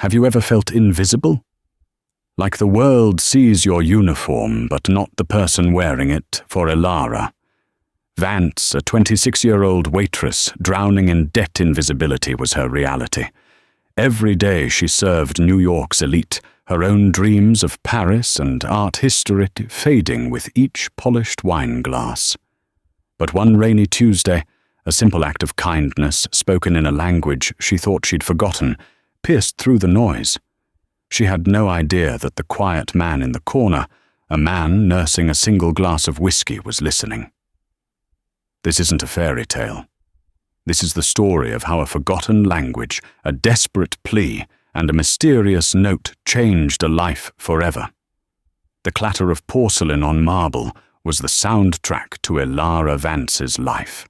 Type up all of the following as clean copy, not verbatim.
Have you ever felt invisible? Like the world sees your uniform, but not the person wearing it, for Elara. Vance, a 26-year-old waitress drowning in debt invisibility, was her reality. Every day she served New York's elite, her own dreams of Paris and art history fading with each polished wine glass. But one rainy Tuesday, a simple act of kindness spoken in a language she thought she'd forgotten pierced through the noise. She had no idea that the quiet man in the corner, a man nursing a single glass of whiskey, was listening. This isn't a fairy tale. This is the story of how a forgotten language, a desperate plea, and a mysterious note changed a life forever. The clatter of porcelain on marble was the soundtrack to Elara Vance's life.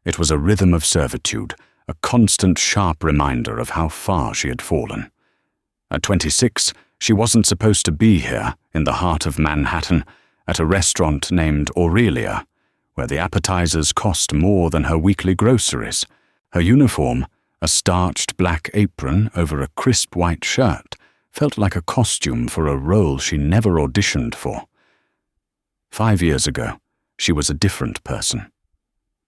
It was a rhythm of servitude, a constant sharp reminder of how far she had fallen. At 26, she wasn't supposed to be here, in the heart of Manhattan, at a restaurant named Aurelia, where the appetizers cost more than her weekly groceries. Her uniform, a starched black apron over a crisp white shirt, felt like a costume for a role she never auditioned for. 5 years ago, she was a different person.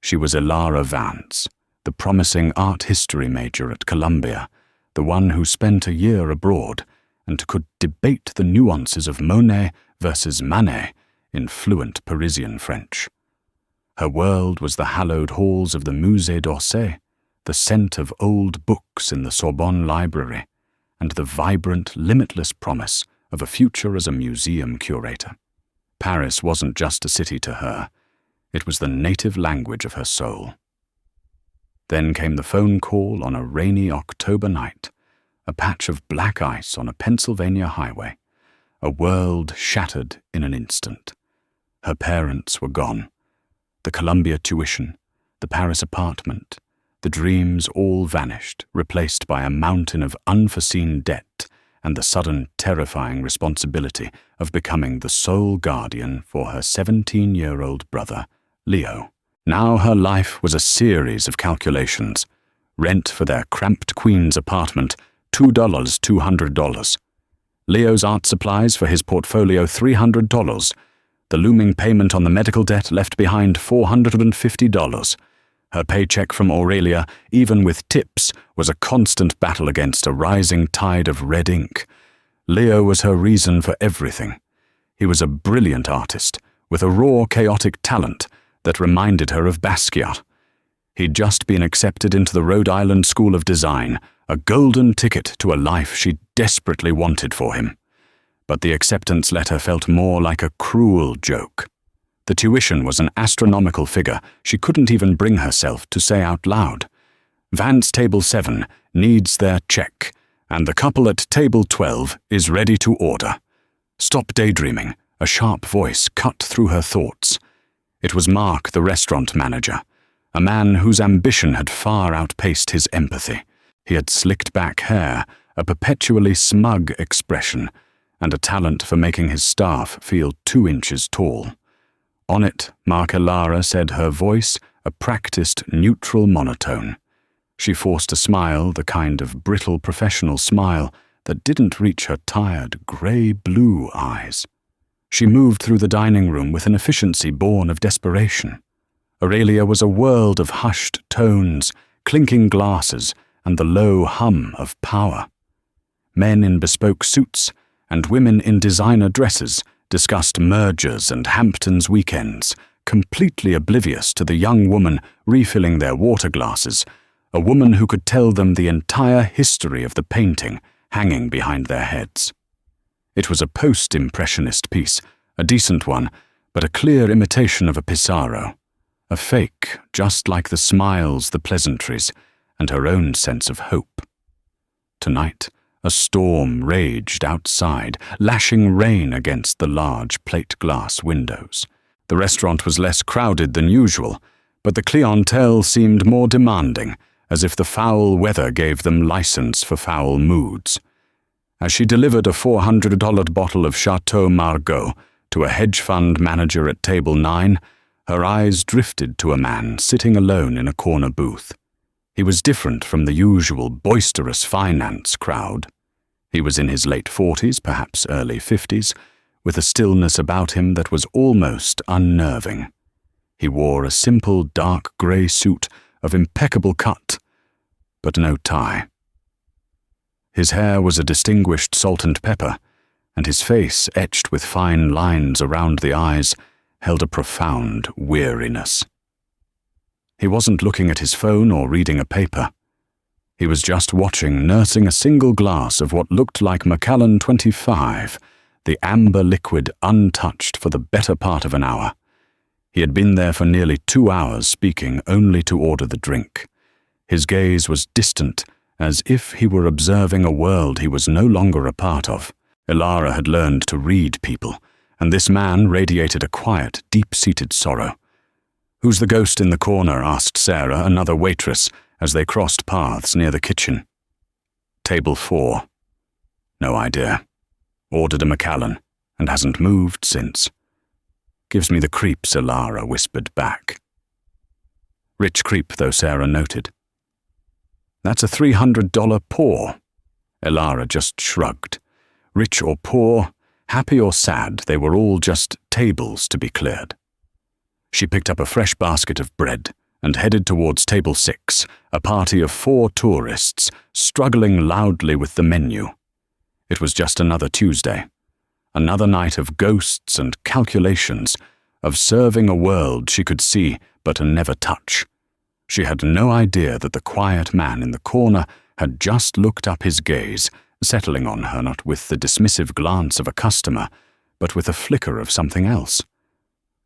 She was Elara Vance, the promising art history major at Columbia, the one who spent a year abroad and could debate the nuances of Monet versus Manet in fluent Parisian French. Her world was the hallowed halls of the Musée d'Orsay, the scent of old books in the Sorbonne Library, and the vibrant, limitless promise of a future as a museum curator. Paris wasn't just a city to her. It was the native language of her soul. Then came the phone call on a rainy October night, a patch of black ice on a Pennsylvania highway, a world shattered in an instant. Her parents were gone. The Columbia tuition, the Paris apartment, the dreams all vanished, replaced by a mountain of unforeseen debt and the sudden terrifying responsibility of becoming the sole guardian for her 17-year-old brother, Leo. Now her life was a series of calculations. Rent for their cramped Queens apartment, $200. Leo's art supplies for his portfolio, $300. The looming payment on the medical debt left behind, $450. Her paycheck from Aurelia, even with tips, was a constant battle against a rising tide of red ink. Leo was her reason for everything. He was a brilliant artist, with a raw, chaotic talent that reminded her of Basquiat. He'd just been accepted into the Rhode Island School of Design, a golden ticket to a life she desperately wanted for him. But the acceptance letter felt more like a cruel joke. The tuition was an astronomical figure she couldn't even bring herself to say out loud. Vance Table 7 needs their check, and the couple at Table 12 is ready to order. Stop daydreaming, a sharp voice cut through her thoughts. It was Mark, the restaurant manager, a man whose ambition had far outpaced his empathy. He had slicked back hair, a perpetually smug expression, and a talent for making his staff feel 2 inches tall. On it, Mark Elara said, her voice a practiced neutral monotone. She forced a smile, the kind of brittle professional smile that didn't reach her tired, grey-blue eyes. She moved through the dining room with an efficiency born of desperation. Aurelia was a world of hushed tones, clinking glasses, and the low hum of power. Men in bespoke suits and women in designer dresses discussed mergers and Hamptons weekends, completely oblivious to the young woman refilling their water glasses, a woman who could tell them the entire history of the painting hanging behind their heads. It was a post-impressionist piece, a decent one, but a clear imitation of a Pissarro. A fake, just like the smiles, the pleasantries, and her own sense of hope. Tonight, a storm raged outside, lashing rain against the large plate glass windows. The restaurant was less crowded than usual, but the clientele seemed more demanding, as if the foul weather gave them license for foul moods. As she delivered a $400 bottle of Chateau Margaux to a hedge fund manager at Table 9, her eyes drifted to a man sitting alone in a corner booth. He was different from the usual boisterous finance crowd. He was in his late 40s, perhaps early 50s, with a stillness about him that was almost unnerving. He wore a simple dark grey suit of impeccable cut, but no tie. His hair was a distinguished salt and pepper, and his face, etched with fine lines around the eyes, held a profound weariness. He wasn't looking at his phone or reading a paper. He was just watching, nursing a single glass of what looked like Macallan 25, the amber liquid untouched for the better part of an hour. He had been there for nearly 2 hours, speaking only to order the drink. His gaze was distant, as if he were observing a world he was no longer a part of. Elara had learned to read people, and this man radiated a quiet, deep-seated sorrow. "Who's the ghost in the corner?" asked Sarah, another waitress, as they crossed paths near the kitchen. "Table 4. No idea. Ordered a Macallan, and hasn't moved since." "Gives me the creeps," Elara whispered back. Rich creep, though, Sarah noted. "That's a $300 pour." Elara just shrugged. Rich or poor, happy or sad, they were all just tables to be cleared. She picked up a fresh basket of bread and headed towards table 6, a party of 4 tourists, struggling loudly with the menu. It was just another Tuesday, another night of ghosts and calculations, of serving a world she could see but never touch. She had no idea that the quiet man in the corner had just looked up his gaze, settling on her not with the dismissive glance of a customer, but with a flicker of something else.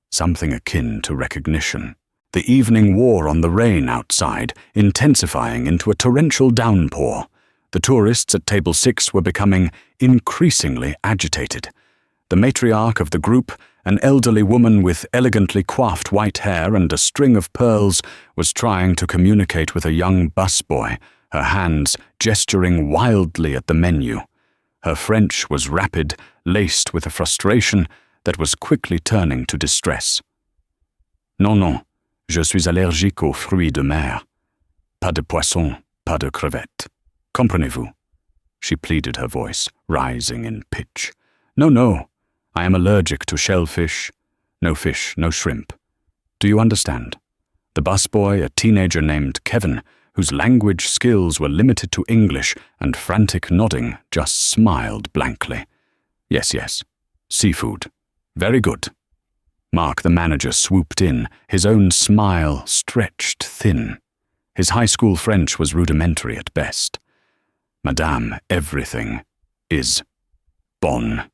Something akin to recognition. The evening wore on the rain outside, intensifying into a torrential downpour. The tourists at table 6 were becoming increasingly agitated. The matriarch of the group, an elderly woman with elegantly coiffed white hair and a string of pearls, was trying to communicate with a young busboy, her hands gesturing wildly at the menu. Her French was rapid, laced with a frustration that was quickly turning to distress. Non, je suis allergique aux fruits de mer. Pas de poisson, pas de crevettes. Comprenez-vous? She pleaded, her voice rising in pitch. No, I am allergic to shellfish. No fish, no shrimp. Do you understand? The busboy, a teenager named Kevin, whose language skills were limited to English and frantic nodding, just smiled blankly. Yes. Seafood. Very good. Mark, the manager, swooped in, his own smile stretched thin. His high school French was rudimentary at best. Madame, everything is bon.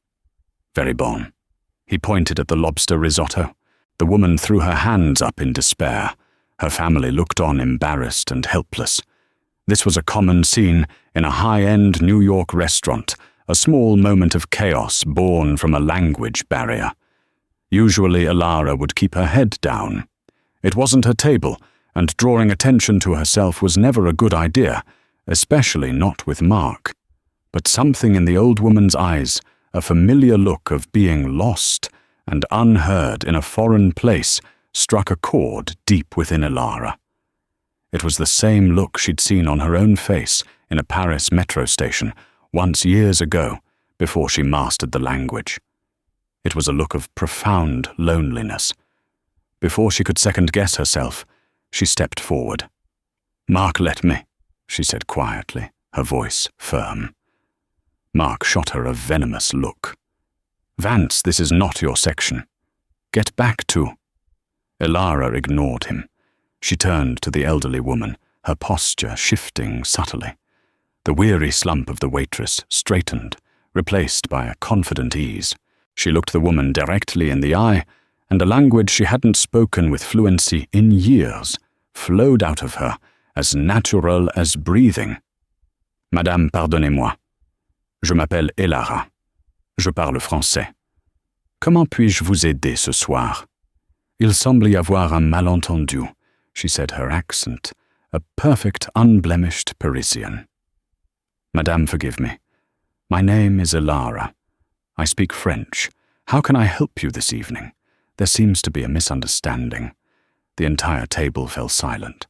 Very bon. He pointed at the lobster risotto. The woman threw her hands up in despair. Her family looked on, embarrassed and helpless. This was a common scene in a high-end New York restaurant, a small moment of chaos born from a language barrier. Usually Elara would keep her head down. It wasn't her table, and drawing attention to herself was never a good idea, especially not with Mark. But something in the old woman's eyes, a familiar look of being lost and unheard in a foreign place, struck a chord deep within Elara. It was the same look she'd seen on her own face in a Paris metro station once years ago, before she mastered the language. It was a look of profound loneliness. Before she could second-guess herself, she stepped forward. "Mark, let me," she said quietly, her voice firm. Mark shot her a venomous look. "Vance, this is not your section. Get back to—" Elara ignored him. She turned to the elderly woman, her posture shifting subtly. The weary slump of the waitress straightened, replaced by a confident ease. She looked the woman directly in the eye, and a language she hadn't spoken with fluency in years flowed out of her, as natural as breathing. "Madame, pardonnez-moi. Je m'appelle Elara. Je parle français. Comment puis-je vous aider ce soir? Il semble y avoir un malentendu," she said, her accent a perfect, unblemished Parisian. "Madame, forgive me. My name is Elara. I speak French. How can I help you this evening? There seems to be a misunderstanding." The entire table fell silent.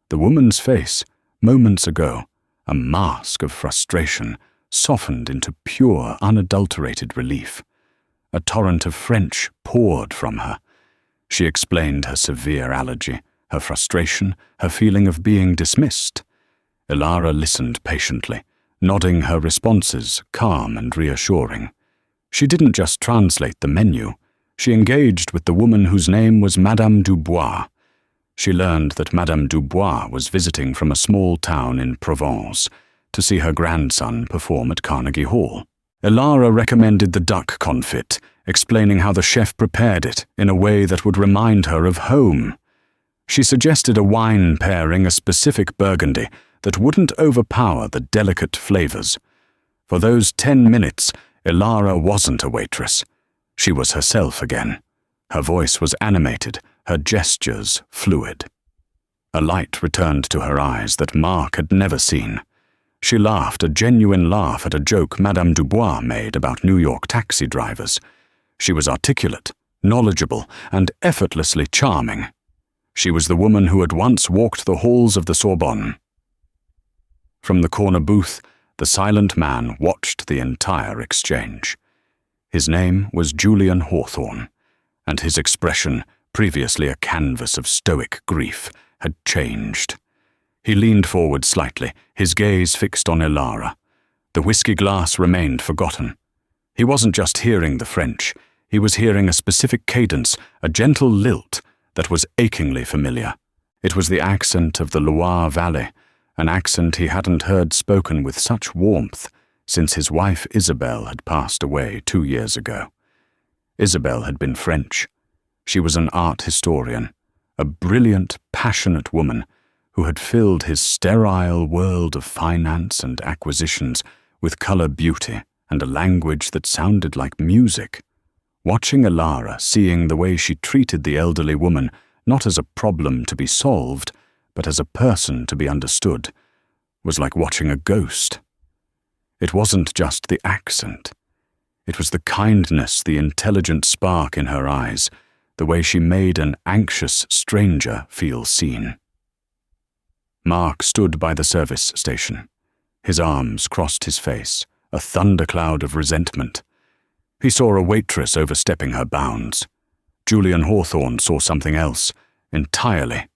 The woman's face, moments ago, a mask of frustration, softened into pure, unadulterated relief. A torrent of French poured from her. She explained her severe allergy, her frustration, her feeling of being dismissed. Ilara listened patiently, nodding her responses calm and reassuring. She didn't just translate the menu. She engaged with the woman whose name was Madame Dubois. She learned that Madame Dubois was visiting from a small town in Provence to see her grandson perform at Carnegie Hall. Ilara recommended the duck confit, explaining how the chef prepared it in a way that would remind her of home. She suggested a wine pairing a specific Burgundy that wouldn't overpower the delicate flavors. For those 10 minutes, Ilara wasn't a waitress. She was herself again. Her voice was animated, her gestures fluid. A light returned to her eyes that Mark had never seen. She laughed, a genuine laugh at a joke Madame Dubois made about New York taxi drivers. She was articulate, knowledgeable, and effortlessly charming. She was the woman who had once walked the halls of the Sorbonne. From the corner booth, the silent man watched the entire exchange. His name was Julian Hawthorne, and his expression, previously a canvas of stoic grief, had changed. He leaned forward slightly, his gaze fixed on Ilara. The whiskey glass remained forgotten. He wasn't just hearing the French. He was hearing a specific cadence, a gentle lilt that was achingly familiar. It was the accent of the Loire Valley, an accent he hadn't heard spoken with such warmth since his wife Isabelle had passed away 2 years ago. Isabelle had been French. She was an art historian, a brilliant, passionate woman who had filled his sterile world of finance and acquisitions with color beauty and a language that sounded like music. Watching Ilara, seeing the way she treated the elderly woman not as a problem to be solved, but as a person to be understood, was like watching a ghost. It wasn't just the accent. It was the kindness, the intelligent spark in her eyes, the way she made an anxious stranger feel seen. Mark stood by the service station. His arms crossed his face, a thundercloud of resentment. He saw a waitress overstepping her bounds. Julian Hawthorne saw something else, entirely.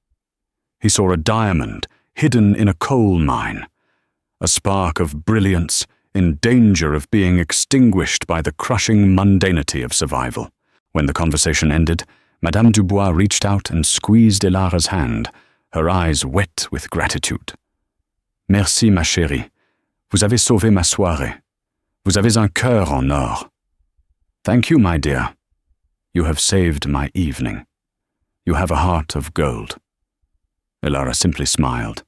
He saw a diamond hidden in a coal mine, a spark of brilliance in danger of being extinguished by the crushing mundanity of survival. When the conversation ended, Madame Dubois reached out and squeezed Ilara's hand, her eyes wet with gratitude. Merci, ma chérie. Vous avez sauvé ma soirée. Vous avez un cœur en or. Thank you, my dear. You have saved my evening. You have a heart of gold. Ilara simply smiled.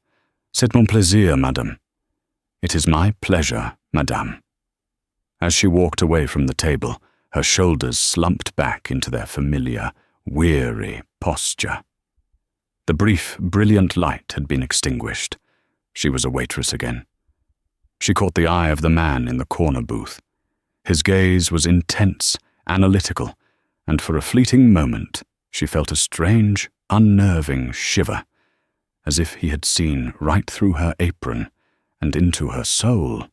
C'est mon plaisir, madame. It is my pleasure, madame. As she walked away from the table, her shoulders slumped back into their familiar, weary posture. The brief, brilliant light had been extinguished. She was a waitress again. She caught the eye of the man in the corner booth. His gaze was intense, analytical, and for a fleeting moment, she felt a strange, unnerving shiver, as if he had seen right through her apron and into her soul.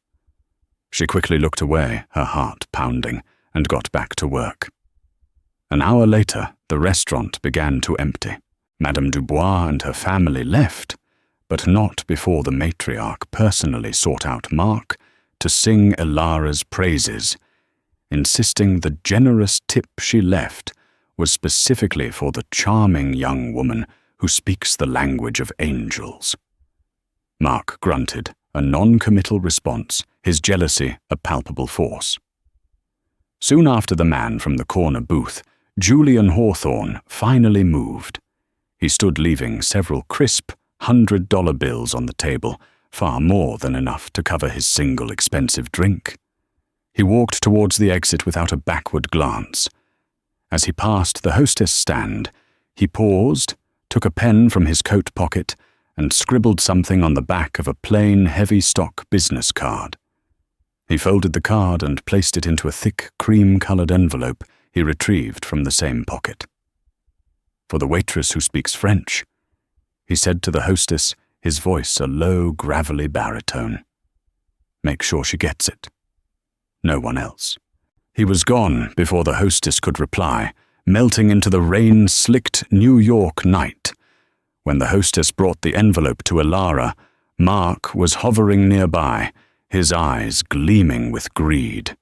She quickly looked away, her heart pounding, and got back to work. An hour later, the restaurant began to empty. Madame Dubois and her family left, but not before the matriarch personally sought out Mark to sing Ilara's praises, insisting the generous tip she left was specifically for the charming young woman who speaks the language of angels. Mark grunted, a non-committal response, his jealousy a palpable force. Soon after the man from the corner booth, Julian Hawthorne finally moved. He stood leaving several crisp $100 bills on the table, far more than enough to cover his single expensive drink. He walked towards the exit without a backward glance. As he passed the hostess stand, he paused, took a pen from his coat pocket, and scribbled something on the back of a plain, heavy-stock business card. He folded the card and placed it into a thick, cream-colored envelope he retrieved from the same pocket. For the waitress who speaks French, he said to the hostess, his voice a low, gravelly baritone. Make sure she gets it. No one else. He was gone before the hostess could reply, melting into the rain-slicked New York night. When the hostess brought the envelope to Elara, Mark was hovering nearby, his eyes gleaming with greed.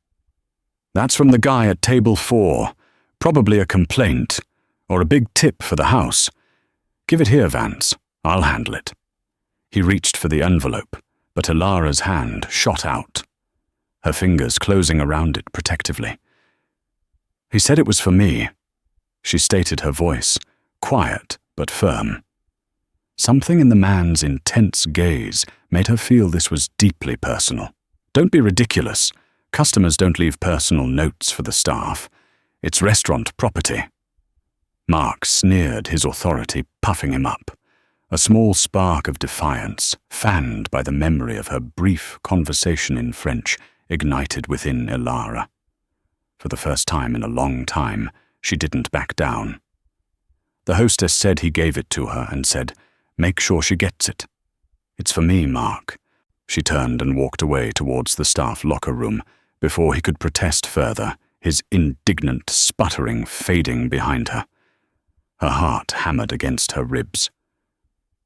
That's from the guy at table 4, probably a complaint, or a big tip for the house. Give it here, Vance. I'll handle it. He reached for the envelope, but Elara's hand shot out, her fingers closing around it protectively. He said it was for me. She stated her voice, quiet but firm. Something in the man's intense gaze made her feel this was deeply personal. Don't be ridiculous. Customers don't leave personal notes for the staff. It's restaurant property. Mark sneered his authority, puffing him up. A small spark of defiance, fanned by the memory of her brief conversation in French, ignited within Elara. For the first time in a long time, she didn't back down. The hostess said he gave it to her and said, "Make sure she gets it." "It's for me, Mark." She turned and walked away towards the staff locker room before he could protest further, his indignant sputtering fading behind her. Her heart hammered against her ribs.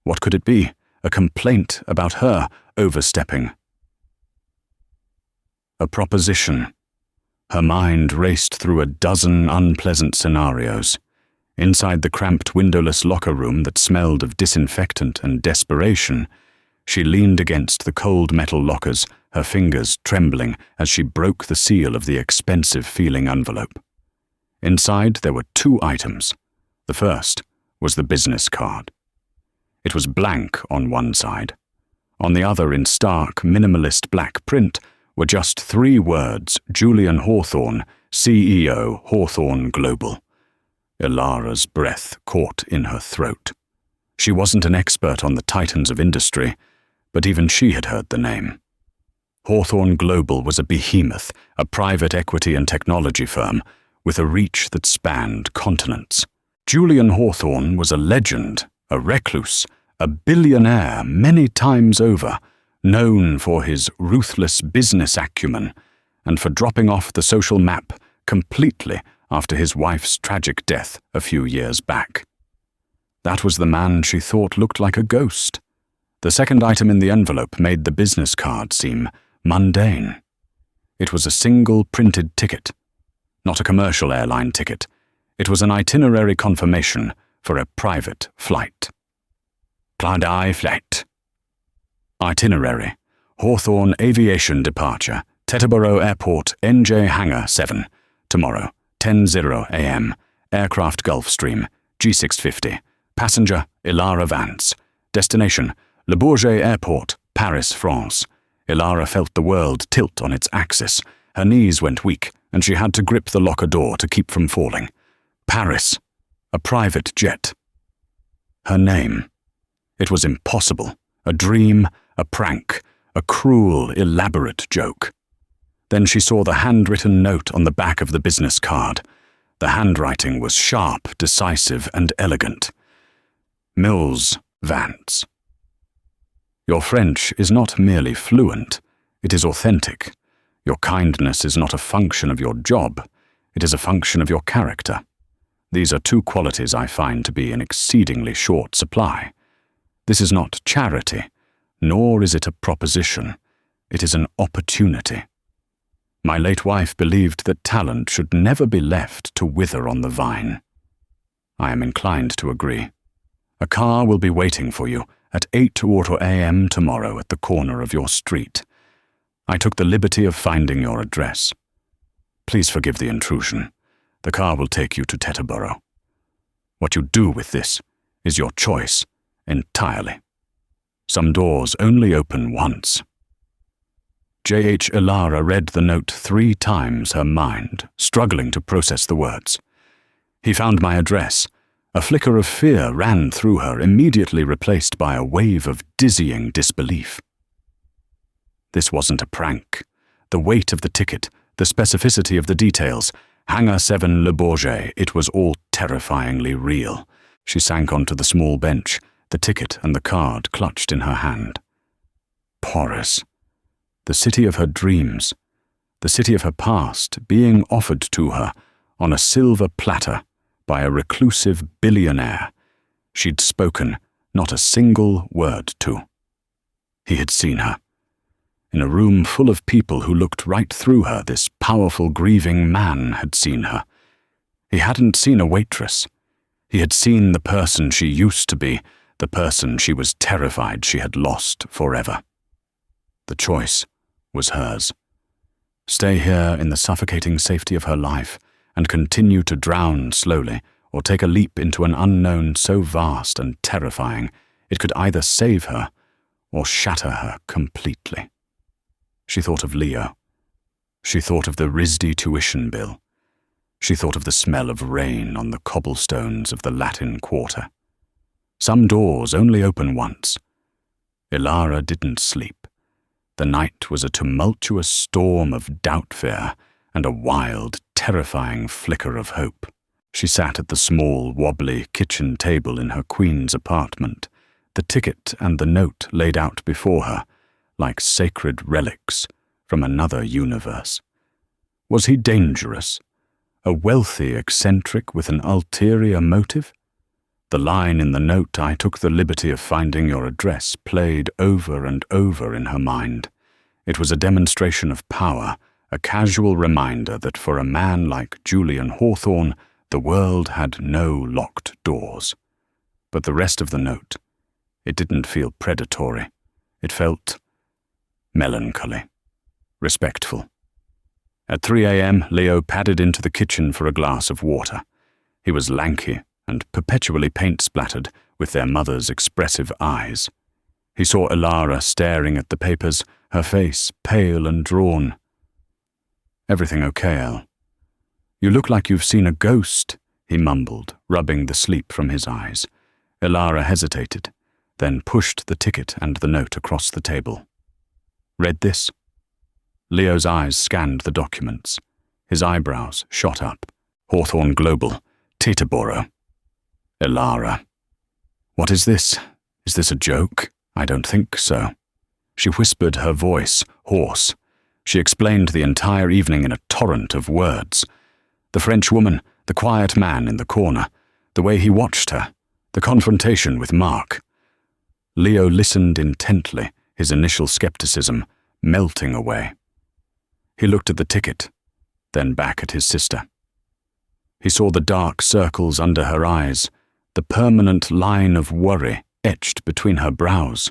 What could it be? A complaint about her overstepping? A proposition. Her mind raced through a dozen unpleasant scenarios. Inside the cramped windowless locker room that smelled of disinfectant and desperation, she leaned against the cold metal lockers, her fingers trembling as she broke the seal of the expensive-feeling envelope. Inside there were 2 items. The first was the business card. It was blank on one side. On the other, in stark, minimalist black print, were just 3 words: Julian Hawthorne, CEO, Hawthorne Global. Elara's breath caught in her throat. She wasn't an expert on the titans of industry, but even she had heard the name. Hawthorne Global was a behemoth, a private equity and technology firm, with a reach that spanned continents. Julian Hawthorne was a legend, a recluse, a billionaire many times over, known for his ruthless business acumen and for dropping off the social map completely after his wife's tragic death a few years back. That was the man she thought looked like a ghost. The second item in the envelope made the business card seem mundane. It was a single printed ticket, not a commercial airline ticket. It was an itinerary confirmation for a private flight. Clyde flight. Itinerary: Hawthorne Aviation Departure, Teterboro Airport, NJ Hangar 7, tomorrow, 10:00 a.m., aircraft Gulfstream, G650, passenger Elara Vance, destination Le Bourget Airport, Paris, France. Elara felt the world tilt on its axis. Her knees went weak, and she had to grip the locker door to keep from falling. Paris. A private jet. Her name. It was impossible. A dream, a prank, a cruel, elaborate joke. Then she saw the handwritten note on the back of the business card. The handwriting was sharp, decisive, and elegant. Mills Vance. Your French is not merely fluent, it is authentic. Your kindness is not a function of your job, it is a function of your character. These are 2 qualities I find to be in exceedingly short supply. This is not charity, nor is it a proposition. It is an opportunity. My late wife believed that talent should never be left to wither on the vine. I am inclined to agree. A car will be waiting for you at 8:00 a.m. tomorrow at the corner of your street. I took the liberty of finding your address. Please forgive the intrusion. The car will take you to Teterboro. What you do with this is your choice entirely. Some doors only open once. J.H. Elara read the note 3 times, her mind struggling to process the words. He found my address. A flicker of fear ran through her, immediately replaced by a wave of dizzying disbelief. This wasn't a prank. The weight of the ticket, the specificity of the details, Hangar 7 Le Bourget, it was all terrifyingly real. She sank onto the small bench, the ticket and the card clutched in her hand. Porous. The city of her dreams, the city of her past, being offered to her on a silver platter by a reclusive billionaire she'd spoken not a single word to. He had seen her. In a room full of people who looked right through her, this powerful, grieving man had seen her. He hadn't seen a waitress. He had seen the person she used to be, the person she was terrified she had lost forever. The choice was hers. Stay here in the suffocating safety of her life and continue to drown slowly, or take a leap into an unknown so vast and terrifying it could either save her or shatter her completely. She thought of Leo. She thought of the RISD tuition bill. She thought of the smell of rain on the cobblestones of the Latin Quarter. Some doors only open once. Ilara didn't sleep. The night was a tumultuous storm of doubt-fear and a wild, terrifying flicker of hope. She sat at the small, wobbly kitchen table in her queen's apartment, the ticket and the note laid out before her, like sacred relics from another universe. Was he dangerous? A wealthy eccentric with an ulterior motive? The line in the note, "I took the liberty of finding your address," played over and over in her mind. It was a demonstration of power, a casual reminder that for a man like Julian Hawthorne, the world had no locked doors. But the rest of the note, it didn't feel predatory. It felt melancholy, respectful. At 3 a.m., Leo padded into the kitchen for a glass of water. He was lanky and perpetually paint-splattered with their mother's expressive eyes. He saw Ilara staring at the papers, her face pale and drawn. "Everything okay, El?" "You look like you've seen a ghost," he mumbled, rubbing the sleep from his eyes. Ilara hesitated, then pushed the ticket and the note across the table. "Read this?" Leo's eyes scanned the documents. His eyebrows shot up. "Hawthorne Global, Teterboro." "Ilara. What is this? Is this a joke? I don't think so." She whispered, her voice hoarse. She explained the entire evening in a torrent of words. The French woman, the quiet man in the corner, the way he watched her, the confrontation with Mark. Leo listened intently, his initial skepticism melting away. He looked at the ticket, then back at his sister. He saw the dark circles under her eyes, the permanent line of worry etched between her brows.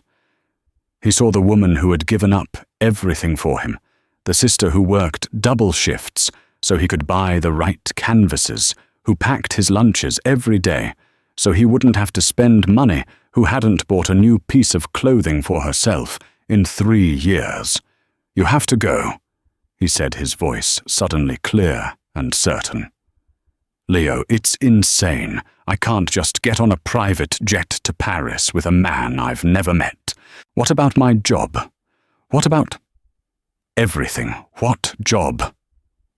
He saw the woman who had given up everything for him, the sister who worked double shifts so he could buy the right canvases, who packed his lunches every day so he wouldn't have to spend money, who hadn't bought a new piece of clothing for herself in 3 years. "You have to go," he said, his voice suddenly clear and certain. "Leo, it's insane. I can't just get on a private jet to Paris with a man I've never met. What about my job? What about everything? What job?"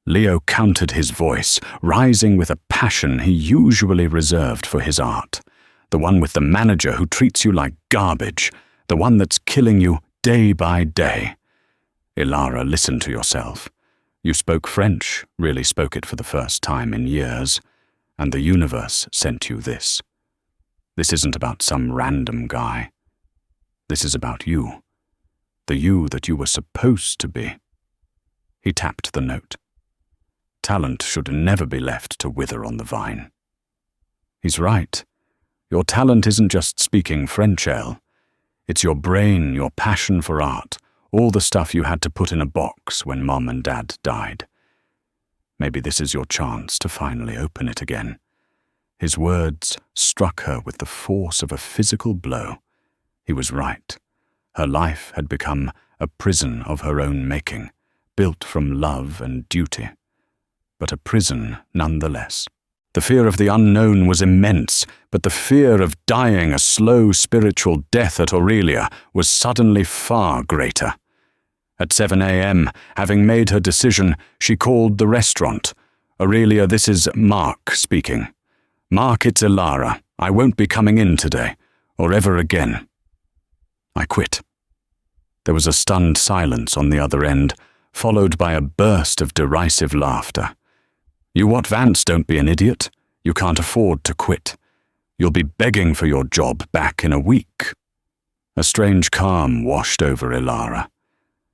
Leo countered his voice, rising with a passion he usually reserved for his art. The one with the manager who treats you like garbage, the one that's killing you day by day. "Ilara, listen to yourself. You spoke French, really spoke it for the first time in years, and the universe sent you this. This isn't about some random guy. This is about you, the you that you were supposed to be." He tapped the note. "Talent should never be left to wither on the vine." He's right. Your talent isn't just speaking French, Elle. It's your brain, your passion for art, all the stuff you had to put in a box when Mom and Dad died. Maybe this is your chance to finally open it again. His words struck her with the force of a physical blow. He was right. Her life had become a prison of her own making, built from love and duty, but a prison nonetheless. The fear of the unknown was immense, but the fear of dying a slow spiritual death at Aurelia was suddenly far greater. At 7 a.m., having made her decision, she called the restaurant. "Aurelia, this is Mark speaking. Mark, it's Ilara. I won't be coming in today, or ever again. I quit." There was a stunned silence on the other end, followed by a burst of derisive laughter. "You what, Vance? Don't be an idiot. You can't afford to quit. You'll be begging for your job back in a week." A strange calm washed over Ilara.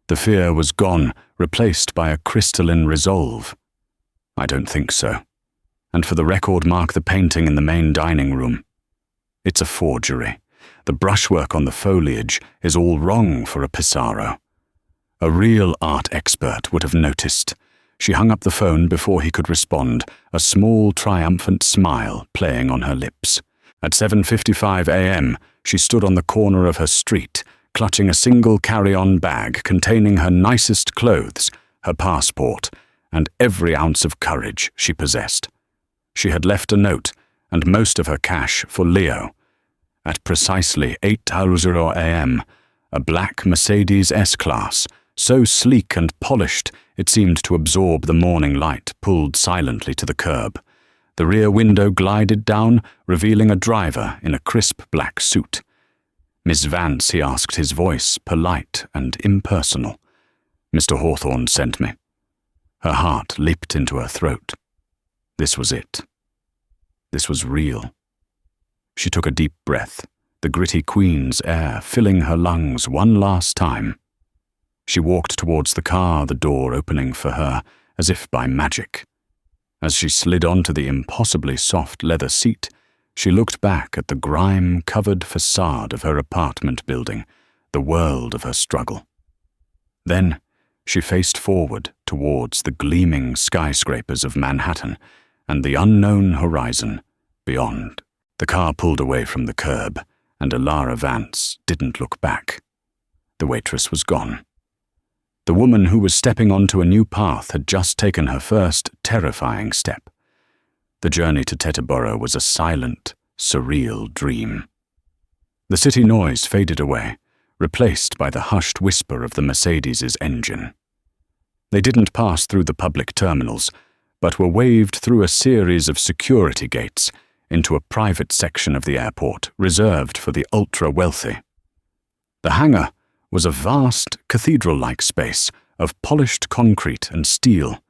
The fear was gone, replaced by a crystalline resolve. "I don't think so. And for the record, mark the painting in the main dining room. It's a forgery. The brushwork on the foliage is all wrong for a Pissarro. A real art expert would have noticed." She hung up the phone before he could respond, a small, triumphant smile playing on her lips. At 7:55 a.m., she stood on the corner of her street, clutching a single carry-on bag containing her nicest clothes, her passport, and every ounce of courage she possessed. She had left a note, and most of her cash, for Leo. At precisely 8:00 a.m., a black Mercedes S-Class, so sleek and polished it seemed to absorb the morning light, pulled silently to the curb. The rear window glided down, revealing a driver in a crisp black suit. "Miss Vance," he asked, his voice polite and impersonal. "Mr. Hawthorne sent me." Her heart leaped into her throat. This was it. This was real. She took a deep breath, the gritty queen's air filling her lungs one last time. She walked towards the car, the door opening for her, as if by magic. As she slid onto the impossibly soft leather seat, she looked back at the grime-covered facade of her apartment building, the world of her struggle. Then she faced forward towards the gleaming skyscrapers of Manhattan and the unknown horizon beyond. The car pulled away from the curb, and Ilara Vance didn't look back. The waitress was gone. The woman who was stepping onto a new path had just taken her first terrifying step. The journey to Teterboro was a silent, surreal dream. The city noise faded away, replaced by the hushed whisper of the Mercedes's engine. They didn't pass through the public terminals, but were waved through a series of security gates into a private section of the airport reserved for the ultra-wealthy. The hangar was a vast, cathedral-like space of polished concrete and steel,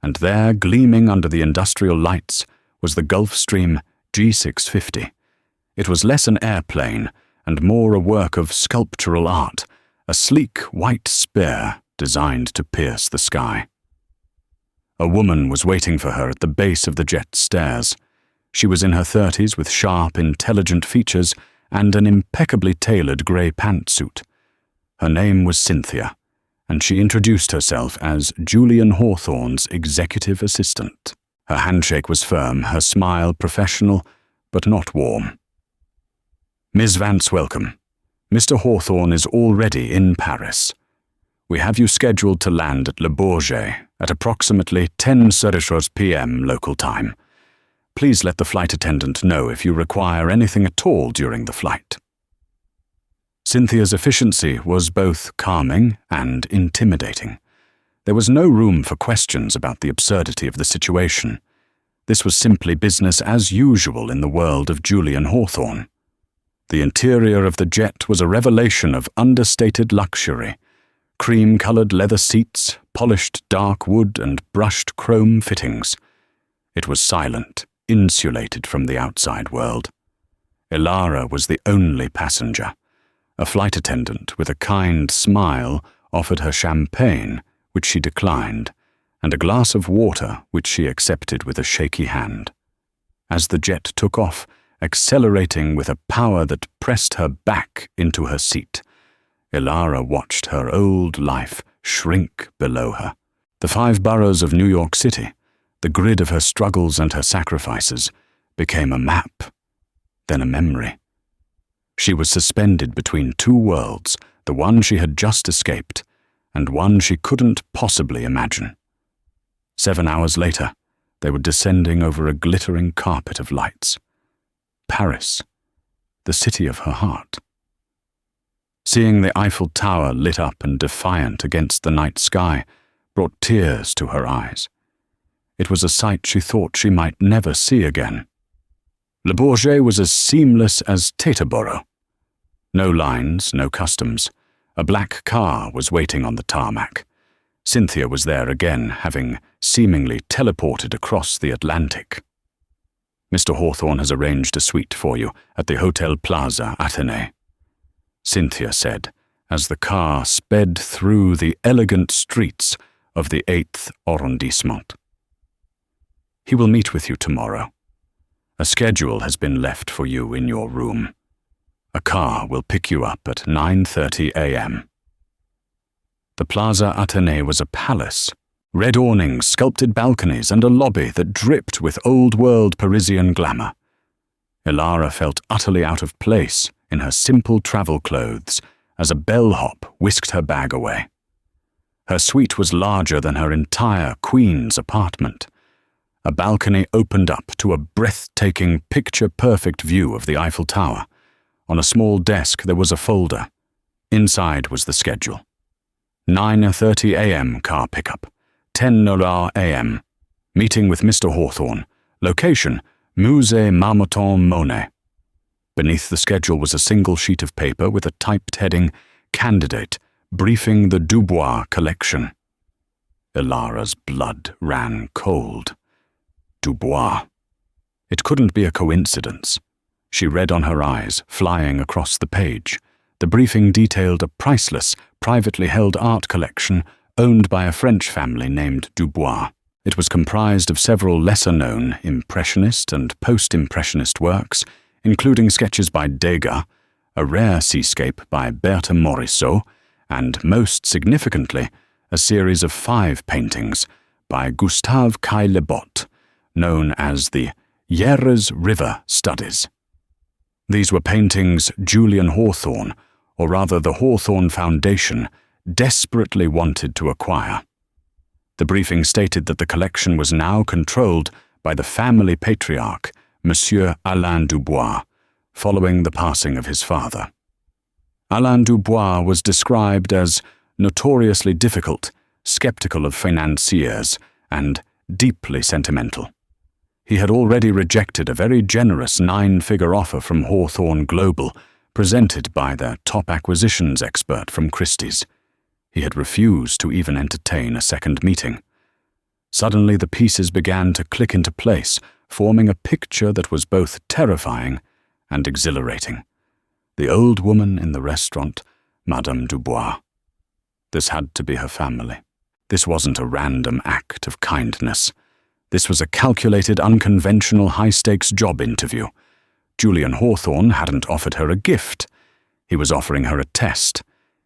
and there, gleaming under the industrial lights, was the Gulfstream G650. It was less an airplane and more a work of sculptural art, a sleek white spear designed to pierce the sky. A woman was waiting for her at the base of the jet stairs. She was in her 30s with sharp, intelligent features and an impeccably tailored grey pantsuit. Her name was Cynthia, and she introduced herself as Julian Hawthorne's executive assistant. Her handshake was firm, her smile professional, but not warm. "Ms. Vance, welcome. Mr. Hawthorne is already in Paris. We have you scheduled to land at Le Bourget at approximately 10:00 p.m. local time. Please let the flight attendant know if you require anything at all during the flight." Cynthia's efficiency was both calming and intimidating. There was no room for questions about the absurdity of the situation. This was simply business as usual in the world of Julian Hawthorne. The interior of the jet was a revelation of understated luxury. Cream-colored leather seats, polished dark wood and brushed chrome fittings. It was silent, insulated from the outside world. Ilara was the only passenger. A flight attendant with a kind smile offered her champagne, which she declined, and a glass of water, which she accepted with a shaky hand. As the jet took off, accelerating with a power that pressed her back into her seat, Ilara watched her old life shrink below her. The 5 boroughs of New York City, the grid of her struggles and her sacrifices, became a map, then a memory. She was suspended between 2 worlds, the one she had just escaped, and one she couldn't possibly imagine. 7 hours later, they were descending over a glittering carpet of lights. Paris, the city of her heart. Seeing the Eiffel Tower lit up and defiant against the night sky brought tears to her eyes. It was a sight she thought she might never see again. Le Bourget was as seamless as Teterboro. No lines, no customs, A black car was waiting on the tarmac. Cynthia was there again, having seemingly teleported across the Atlantic. "Mr. Hawthorne has arranged a suite for you at the Hotel Plaza Athénée," Cynthia said, as the car sped through the elegant streets of the 8th arrondissement. "He will meet with you tomorrow. A schedule has been left for you in your room. A car will pick you up at 9:30 a.m. The Plaza Athénée was a palace. Red awnings, sculpted balconies, and a lobby that dripped with old-world Parisian glamour. Elara felt utterly out of place in her simple travel clothes as a bellhop whisked her bag away. Her suite was larger than her entire Queen's apartment. A balcony opened up to a breathtaking, picture-perfect view of the Eiffel Tower. On a small desk there was a folder. Inside was the schedule. 9:30 a.m. car pickup. 10:00 a.m. Meeting with Mr. Hawthorne. Location, Musée Marmottan Monet. Beneath the schedule was a single sheet of paper with a typed heading, Candidate, briefing the Dubois collection. Elara's blood ran cold. Dubois. It couldn't be a coincidence. She read on her eyes, flying across the page. The briefing detailed a priceless, privately held art collection owned by a French family named Dubois. It was comprised of several lesser-known Impressionist and Post-Impressionist works, including sketches by Degas, a rare seascape by Berthe Morisot, and, most significantly, a series of 5 paintings by Gustave Caillebotte, known as the Yerres River Studies. These were paintings Julian Hawthorne, or rather the Hawthorne Foundation, desperately wanted to acquire. The briefing stated that the collection was now controlled by the family patriarch, Monsieur Alain Dubois, following the passing of his father. Alain Dubois was described as notoriously difficult, skeptical of financiers, and deeply sentimental. He had already rejected a very generous 9-figure offer from Hawthorne Global, presented by their top acquisitions expert from Christie's. He had refused to even entertain a second meeting. Suddenly the pieces began to click into place, forming a picture that was both terrifying and exhilarating. The old woman in the restaurant, Madame Dubois. This had to be her family. This wasn't a random act of kindness. This was a calculated, unconventional, high-stakes job interview. Julian Hawthorne hadn't offered her a gift. He was offering her a test.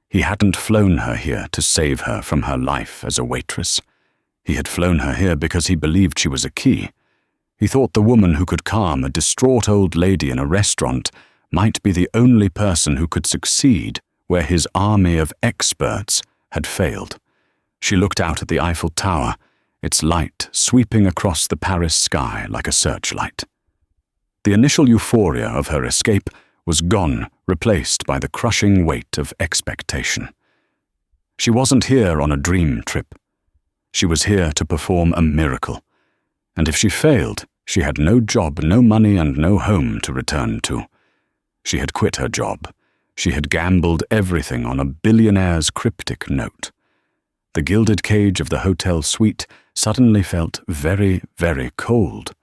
He hadn't flown her here to save her from her life as a waitress. He had flown her here because he believed she was a key. He thought the woman who could calm a distraught old lady in a restaurant might be the only person who could succeed where his army of experts had failed. She looked out at the Eiffel Tower, its light sweeping across the Paris sky like a searchlight. The initial euphoria of her escape was gone, replaced by the crushing weight of expectation. She wasn't here on a dream trip. She was here to perform a miracle. And if she failed, she had no job, no money, and no home to return to. She had quit her job. She had gambled everything on a billionaire's cryptic note. The gilded cage of the hotel suite suddenly felt very, very cold.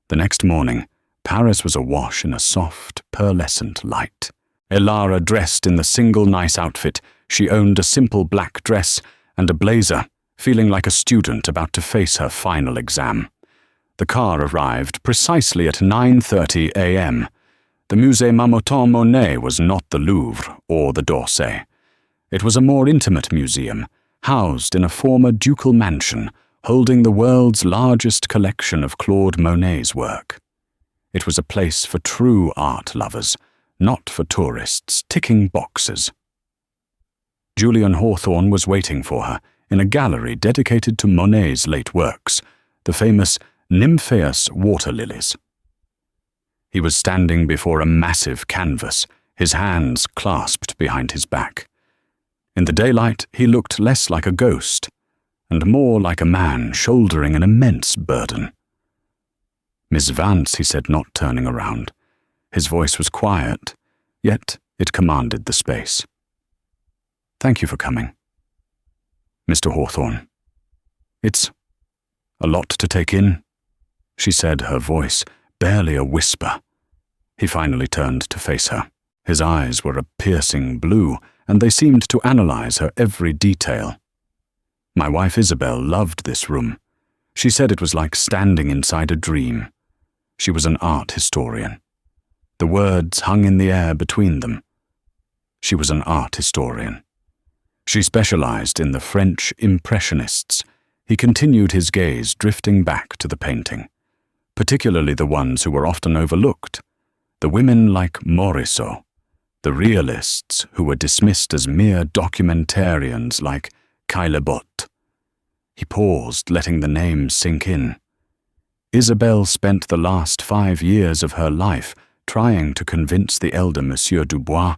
The next morning, Paris was awash in a soft, pearlescent light. Elara dressed in the single nice outfit. She owned a simple black dress and a blazer, feeling like a student about to face her final exam. The car arrived precisely at 9:30 a.m. The Musée Marmottan Monet was not the Louvre or the d'Orsay. It was a more intimate museum, housed in a former ducal mansion, holding the world's largest collection of Claude Monet's work. It was a place for true art lovers, not for tourists ticking boxes. Julian Hawthorne was waiting for her in a gallery dedicated to Monet's late works, the famous Nymphaeus water lilies. He was standing before a massive canvas, his hands clasped behind his back. In the daylight, he looked less like a ghost, and more like a man shouldering an immense burden. "Miss Vance," he said, not turning around. His voice was quiet, yet it commanded the space. Thank you for coming. Mr. Hawthorne. It's a lot to take in, she said, her voice barely a whisper. He finally turned to face her. His eyes were a piercing blue, and they seemed to analyze her every detail. My wife Isabel loved this room. She said it was like standing inside a dream. She was an art historian. The words hung in the air between them. She was an art historian. She specialized in the French Impressionists. He continued his gaze, drifting back to the painting, particularly the ones who were often overlooked, the women like Morisot, the realists who were dismissed as mere documentarians like Caillebotte. He paused, letting the name sink in. Isabel spent the last 5 years of her life trying to convince the elder Monsieur Dubois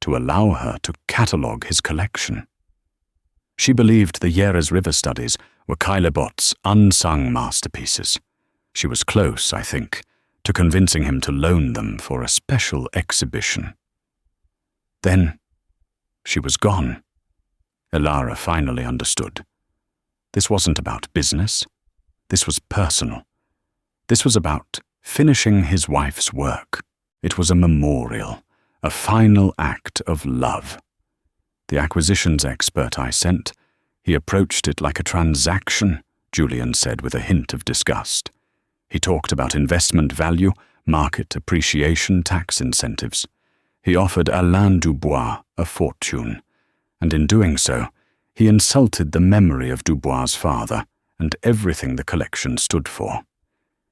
to allow her to catalogue his collection. She believed the Yeres River studies were Caillebotte's unsung masterpieces. She was close, I think, to convincing him to loan them for a special exhibition. Then she was gone. Elara finally understood. This wasn't about business. This was personal. This was about finishing his wife's work. It was a memorial, a final act of love. The acquisitions expert I sent, he approached it like a transaction, Julian said with a hint of disgust. He talked about investment value, market appreciation, tax incentives. He offered Alain Dubois a fortune, and in doing so, he insulted the memory of Dubois' father and everything the collection stood for.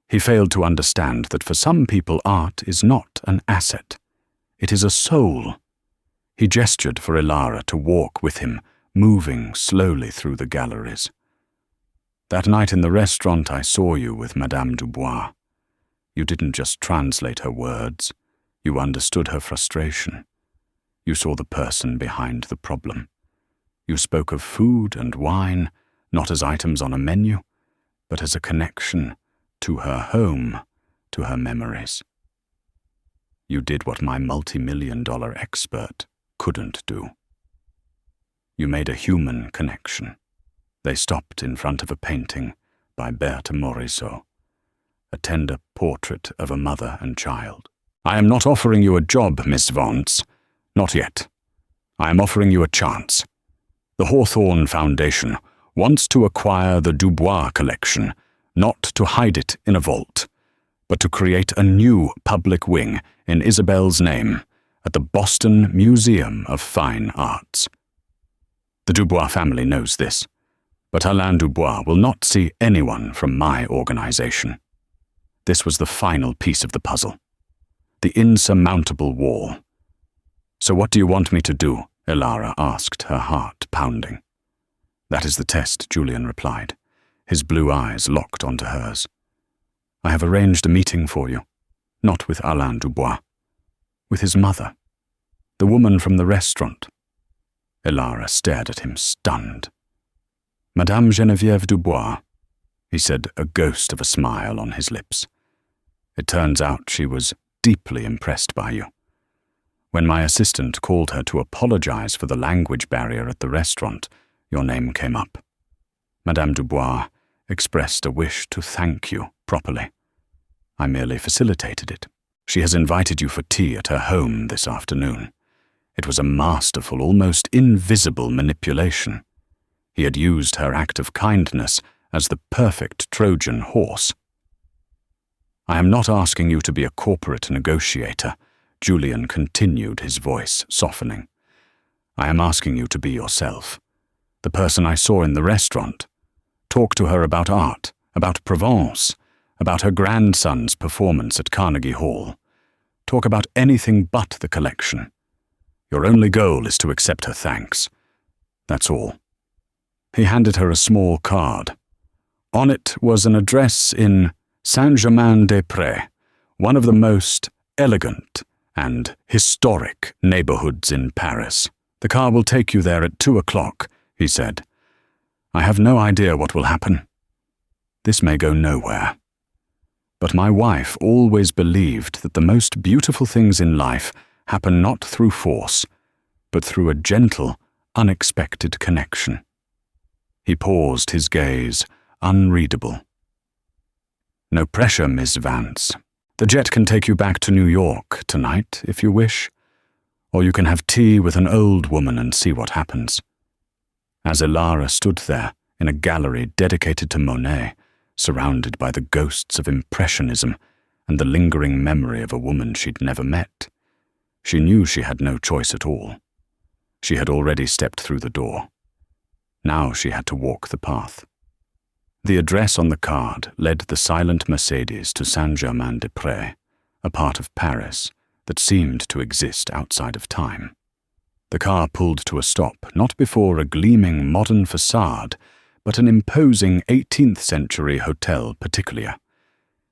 He failed to understand that for some people art is not an asset. It is a soul. He gestured for Elara to walk with him, moving slowly through the galleries. That night in the restaurant I saw you with Madame Dubois. You didn't just translate her words. You understood her frustration. You saw the person behind the problem. You spoke of food and wine, not as items on a menu, but as a connection to her home, to her memories. You did what my multi-million-dollar expert couldn't do. You made a human connection. They stopped in front of a painting by Berthe Morisot, a tender portrait of a mother and child. I am not offering you a job, Miss Vance. Not yet. I am offering you a chance. The Hawthorne Foundation wants to acquire the Dubois collection, not to hide it in a vault, but to create a new public wing in Isabel's name at the Boston Museum of Fine Arts. The Dubois family knows this, but Alain Dubois will not see anyone from my organization. This was the final piece of the puzzle, the insurmountable wall. So what do you want me to do? Elara asked, her heart pounding. That is the test, Julian replied, his blue eyes locked onto hers. I have arranged a meeting for you, not with Alain Dubois, with his mother, the woman from the restaurant. Elara stared at him, stunned. Madame Geneviève Dubois, he said, a ghost of a smile on his lips. It turns out she was deeply impressed by you. When my assistant called her to apologize for the language barrier at the restaurant, your name came up. Madame Dubois expressed a wish to thank you properly. I merely facilitated it. She has invited you for tea at her home this afternoon. It was a masterful, almost invisible manipulation. He had used her act of kindness as the perfect Trojan horse. I am not asking you to be a corporate negotiator, Julian continued, his voice softening. I am asking you to be yourself, the person I saw in the restaurant. Talk to her about art, about Provence, about her grandson's performance at Carnegie Hall. Talk about anything but the collection. Your only goal is to accept her thanks. That's all. He handed her a small card. On it was an address in Saint-Germain-des-Prés, one of the most elegant and historic neighborhoods in Paris. The car will take you there at 2 o'clock, he said. I have no idea what will happen. This may go nowhere. But my wife always believed that the most beautiful things in life happen not through force, but through a gentle, unexpected connection. He paused, his gaze unreadable. "No pressure, Miss Vance. The jet can take you back to New York tonight, if you wish, or you can have tea with an old woman and see what happens." As Elara stood there in a gallery dedicated to Monet, surrounded by the ghosts of Impressionism and the lingering memory of a woman she'd never met, she knew she had no choice at all. She had already stepped through the door. Now she had to walk the path. The address on the card led the silent Mercedes to Saint-Germain-des-Prés, a part of Paris that seemed to exist outside of time. The car pulled to a stop, not before a gleaming modern facade, but an imposing 18th century Hotel Particulier.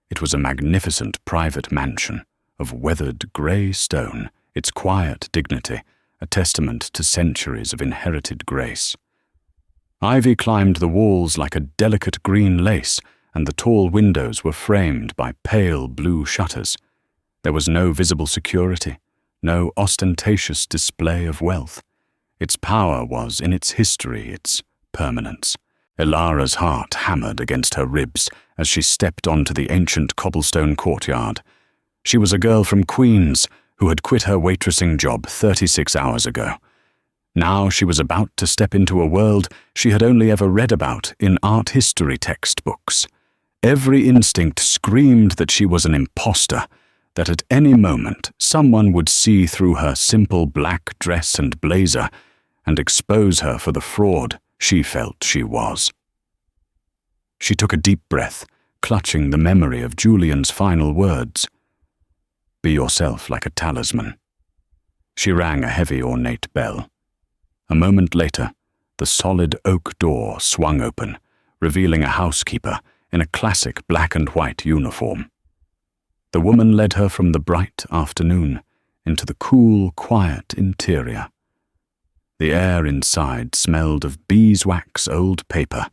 It was a magnificent private mansion of weathered grey stone, its quiet dignity a testament to centuries of inherited grace. Ivy climbed the walls like a delicate green lace, and the tall windows were framed by pale blue shutters. There was no visible security, no ostentatious display of wealth. Its power was in its history, its permanence. Elara's heart hammered against her ribs as she stepped onto the ancient cobblestone courtyard. She was a girl from Queens who had quit her waitressing job 36 hours ago. Now she was about to step into a world she had only ever read about in art history textbooks. Every instinct screamed that she was an imposter, that at any moment someone would see through her simple black dress and blazer and expose her for the fraud she felt she was. She took a deep breath, clutching the memory of Julian's final words. "Be yourself like a talisman." She rang a heavy ornate bell. A moment later, the solid oak door swung open, revealing a housekeeper in a classic black and white uniform. The woman led her from the bright afternoon into the cool, quiet interior. The air inside smelled of beeswax, old paper,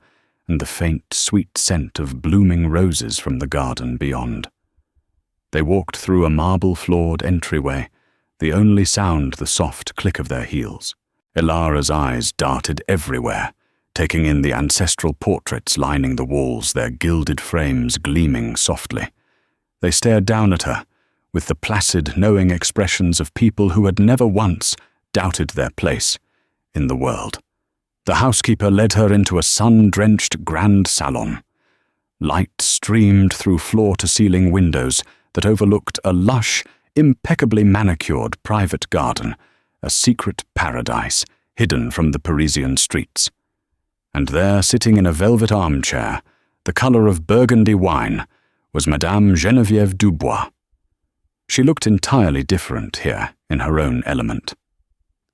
and the faint, sweet scent of blooming roses from the garden beyond. They walked through a marble-floored entryway, the only sound the soft click of their heels. Elara's eyes darted everywhere, taking in the ancestral portraits lining the walls, their gilded frames gleaming softly. They stared down at her, with the placid, knowing expressions of people who had never once doubted their place in the world. The housekeeper led her into a sun-drenched grand salon. Light streamed through floor-to-ceiling windows that overlooked a lush, impeccably manicured private garden, a secret paradise hidden from the Parisian streets. And there, sitting in a velvet armchair, the color of burgundy wine, was Madame Geneviève Dubois. She looked entirely different here in her own element.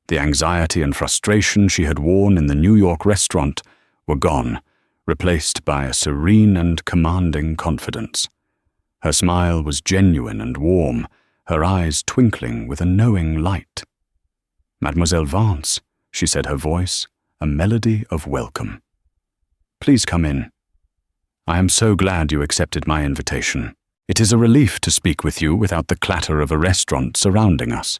The anxiety and frustration she had worn in the New York restaurant were gone, replaced by a serene and commanding confidence. Her smile was genuine and warm, her eyes twinkling with a knowing light. "Mademoiselle Vance," she said, her voice a melody of welcome. "Please come in. I am so glad you accepted my invitation. It is a relief to speak with you without the clatter of a restaurant surrounding us."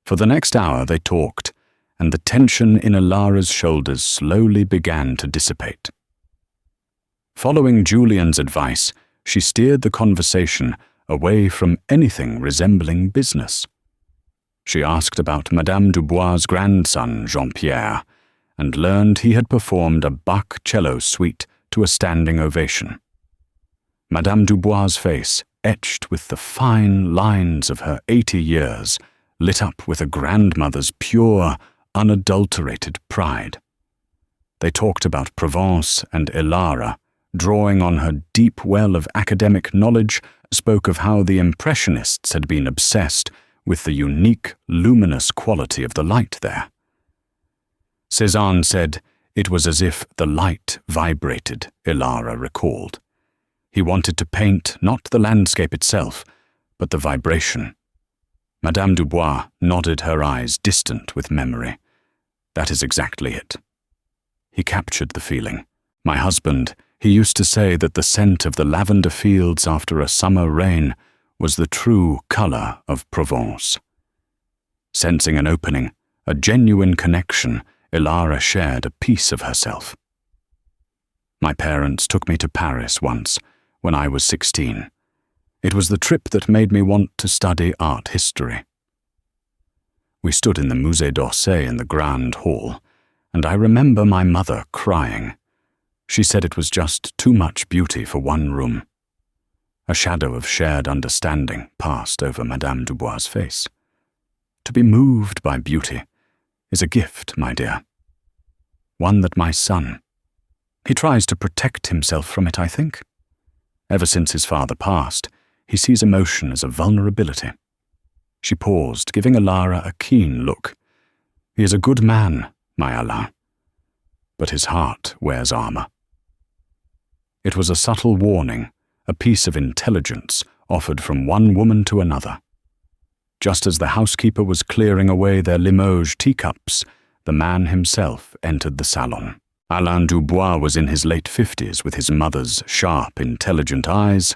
For the next hour they talked, and the tension in Elara's shoulders slowly began to dissipate. Following Julian's advice, she steered the conversation away from anything resembling business. She asked about Madame Dubois' grandson, Jean-Pierre, and learned he had performed a Bach cello suite to a standing ovation. Madame Dubois' face, etched with the fine lines of her 80 years, lit up with a grandmother's pure, unadulterated pride. They talked about Provence and Elara, drawing on her deep well of academic knowledge, spoke of how the Impressionists had been obsessed with the unique, luminous quality of the light there. Cézanne said it was as if the light vibrated, Elara recalled. He wanted to paint not the landscape itself, but the vibration. Madame Dubois nodded, her eyes distant with memory. That is exactly it. He captured the feeling. My husband, he used to say that the scent of the lavender fields after a summer rain was the true color of Provence. Sensing an opening, a genuine connection. Elara shared a piece of herself. My parents took me to Paris once, when I was 16. It was the trip that made me want to study art history. We stood in the Musée d'Orsay in the Grand Hall, and I remember my mother crying. She said it was just too much beauty for one room. A shadow of shared understanding passed over Madame Dubois' face. To be moved by beauty is a gift, my dear. One that my son, he tries to protect himself from it, I think. Ever since his father passed, he sees emotion as a vulnerability. She paused, giving Elara a keen look. He is a good man, my Alain, but his heart wears armor. It was a subtle warning, a piece of intelligence offered from one woman to another. Just as the housekeeper was clearing away their Limoges teacups, the man himself entered the salon. Alain Dubois was in his late 50s with his mother's sharp, intelligent eyes,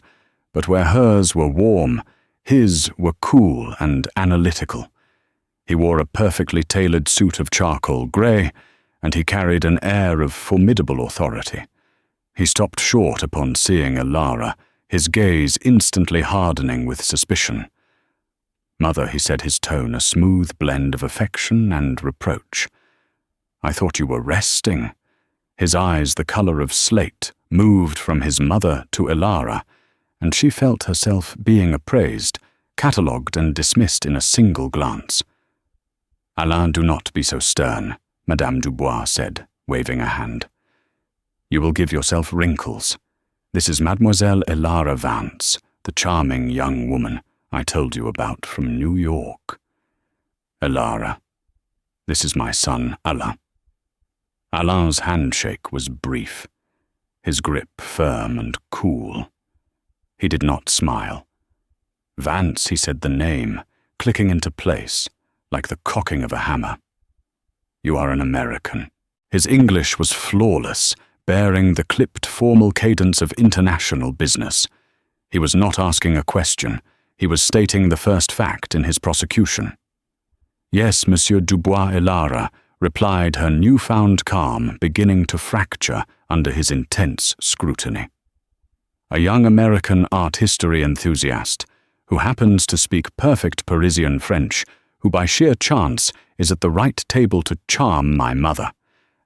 but where hers were warm, his were cool and analytical. He wore a perfectly tailored suit of charcoal grey, and he carried an air of formidable authority. He stopped short upon seeing Elara, his gaze instantly hardening with suspicion. "Mother," he said, his tone a smooth blend of affection and reproach. "I thought you were resting." His eyes, the colour of slate, moved from his mother to Elara, and she felt herself being appraised, catalogued and dismissed in a single glance. "Alain, do not be so stern," Madame Dubois said, waving a hand. "You will give yourself wrinkles. This is Mademoiselle Elara Vance, the charming young woman I told you about from New York. Elara, this is my son, Alain." Alain's handshake was brief, his grip firm and cool. He did not smile. "Vance," he said the name, clicking into place, like the cocking of a hammer. "You are an American." His English was flawless, bearing the clipped formal cadence of international business. He was not asking a question, he was stating the first fact in his prosecution. "Yes, Monsieur Dubois Elara," replied her newfound calm beginning to fracture under his intense scrutiny. "A young American art history enthusiast, who happens to speak perfect Parisian French, who by sheer chance is at the right table to charm my mother,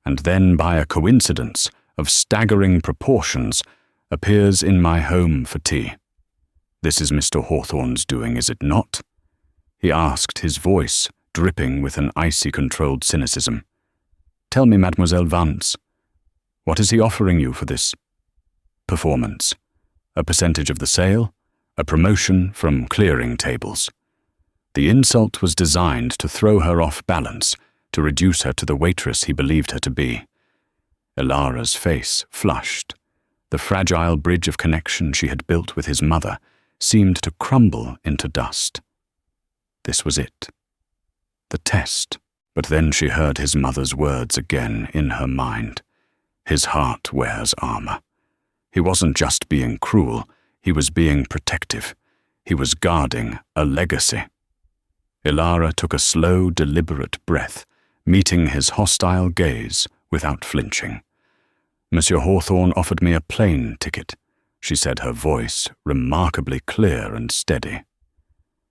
and then by a coincidence of staggering proportions, appears in my home for tea. This is Mr. Hawthorne's doing, is it not?" he asked, his voice dripping with an icy-controlled cynicism. "Tell me, Mademoiselle Vance, what is he offering you for this performance? A percentage of the sale? A promotion from clearing tables?" The insult was designed to throw her off balance, to reduce her to the waitress he believed her to be. Elara's face flushed. The fragile bridge of connection she had built with his mother seemed to crumble into dust. This was it. The test. But then she heard his mother's words again in her mind. His heart wears armor. He wasn't just being cruel, he was being protective. He was guarding a legacy. Elara took a slow, deliberate breath, meeting his hostile gaze without flinching. "Monsieur Hawthorne offered me a plane ticket," she said, her voice remarkably clear and steady.